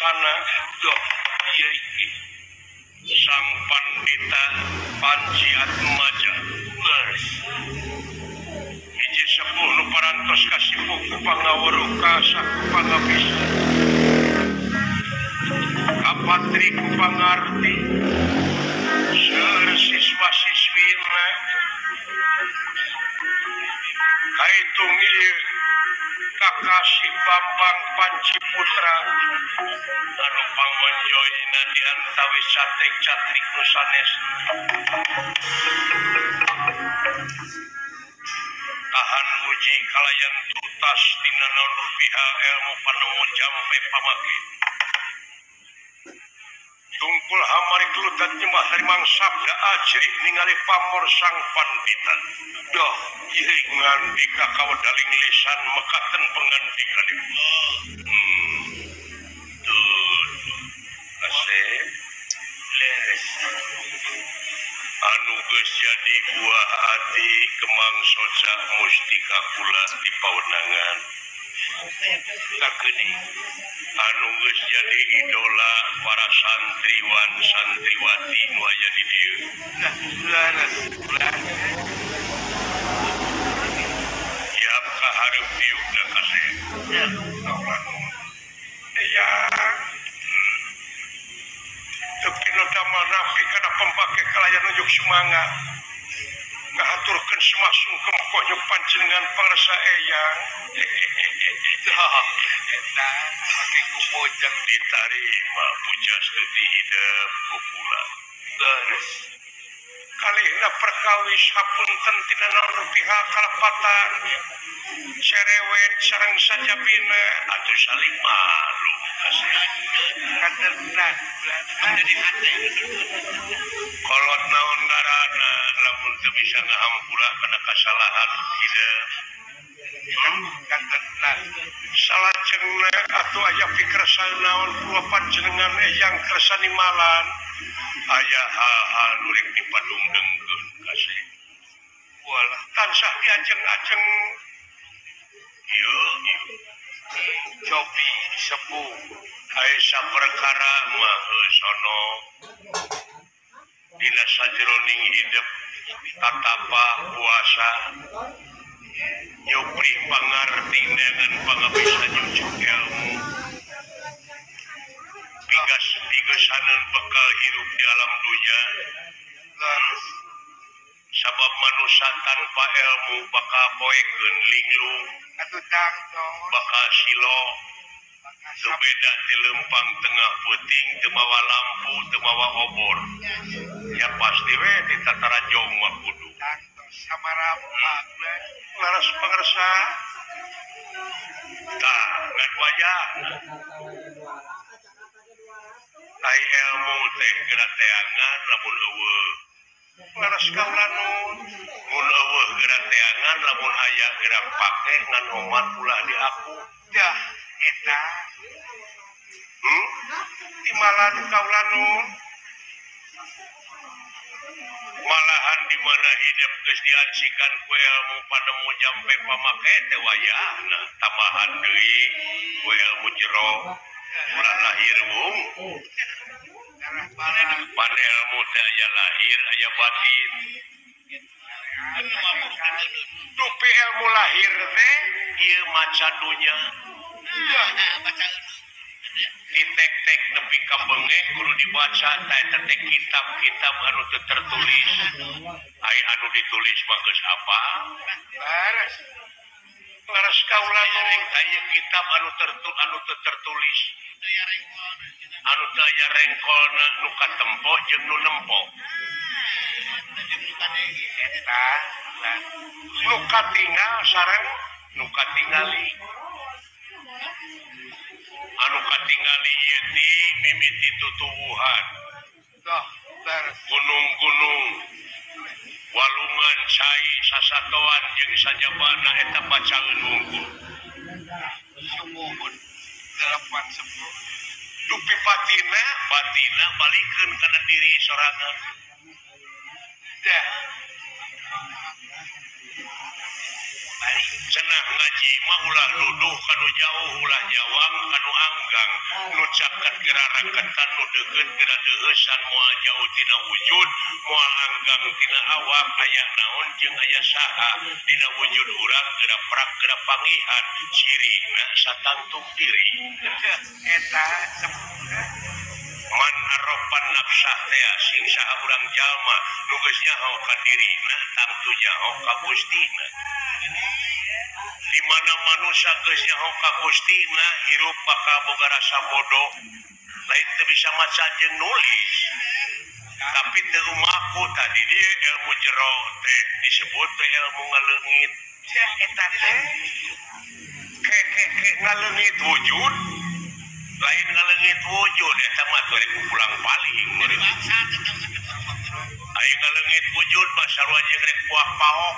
sana doh ieu iki Sang Pandita Panji Atmaja leres hiji sepuh nu parantos kasipu ku pangaweruka saku pangabisa kapatri ku pangarti seueur siswa-siswina kaitung ieu Kakasih Bambang Panci Putra anu pangmonjoina di antawis catrik-catrik nu sanes tahan uji kalayan tutas dina naon rupiah ilmu panemu jampe pamake tungkul hamari kelutat nyembah harimang sabda ajrih ningali pamor Sang Pandita doh iringan di kakawedaling lisan mekaten pengandikan tuh asep leres anu geus jadi buah hati kemang soca mustika kula di pawenangan kakeuni anu geus jadi idola para santriwan santriwati nu aya di dieu siap kahareup diukna kasep ya tepino damel napi kana pempake kalayan nunjuk semangat ngahaturkeun semasung kemkoh panjenengan pangresa eyang eta pake kumojang ditarima puja stuti hidup kukula leres kalihna perkawis hapunten tina naon rupiah kalepatan cerewet sareng sajabina atuh saling malu katernan menjadi hati kolot naon ngaranna lamun teu bisa ngahampura kana kasalahan hidup katernan salajengna atuh aya pikersana naon kula panjenengan eyang kersani malan aya hal-hal nu rek dipadungdengkeun kasih walah tansah diajeng-ajeng ieu cobi sepuh aya saperkara mah sono dina sajroning hidup tatapa puasa nyupri pangarti dengan pangabisa nyucuk ilmu bigasaneun bekal hirup di alam dunya sabab manusia tanpa ilmu bakal poekeun linglung atuh bakal silo teu beda ti leumpang tengah peuting teu mawa lampu teu mawa obor ya pasti we di tatara jong mah kudu samarapa laras pangarsa tah ngan wayah ai ilmu teh gerateangan lamun eueuh laras kaulanun mun eueuh gerateangan lamun aya gerak pake ngan omat ulah di aku dah eta timalan kaulanun malahan di mana hidup geus diancikan ku ilmu panemu jampe pamake teh wayahna tambahan deui ku ilmu jero ulah lahir wung pan ilmu teh aya lahir aya batin dupi ilmu lahir teh ieu maca dunya ditek-tek nepi ka beungeh kudu dibaca eta teh kitab-kitab anu teu tertulis ai anu ditulis mah geus apa laras kaulanun aya kitab anu teu tertulis anu teu aya rengkolna nu katempo jeung nu nempo eta nu katinggal sareng nu katingali anu katingali ieu ti mimiti tutuwuhan gunung-gunung walungan cai sasatoan jeung sajabana eta pacaeun wungkul sumuhun 8 dupi batina balikeun kana diri sorangan dah cenah ngaji mah ulah nuduh kanu jauh ulah jawang kanu anggang nu caket geraraketan nu deukeut geura deuheusan moal jauh tina wujud moal anggang tina awak aya naon jeung aya saha dina wujud urang geura prak geura pangihan cirina satantung diri eta man arrofan nafsah teh sing saha urang jalma nu geus nyaho ka dirina tangtu nyaho ka Gustina di mana manusia geus nyaho ka Gustina hirup bakal boga rasa bodoh lain teu bisa maca jeung nulis tapi teu umaku tadi dia ilmu jero teh disebut teh ilmu ngaleungit eta teh ke ngaleungit wujud lain ngaleungit wujud eta mah torek pulang paling meureun aing ngaleungit wujud mah sarua jeung rek buah pahok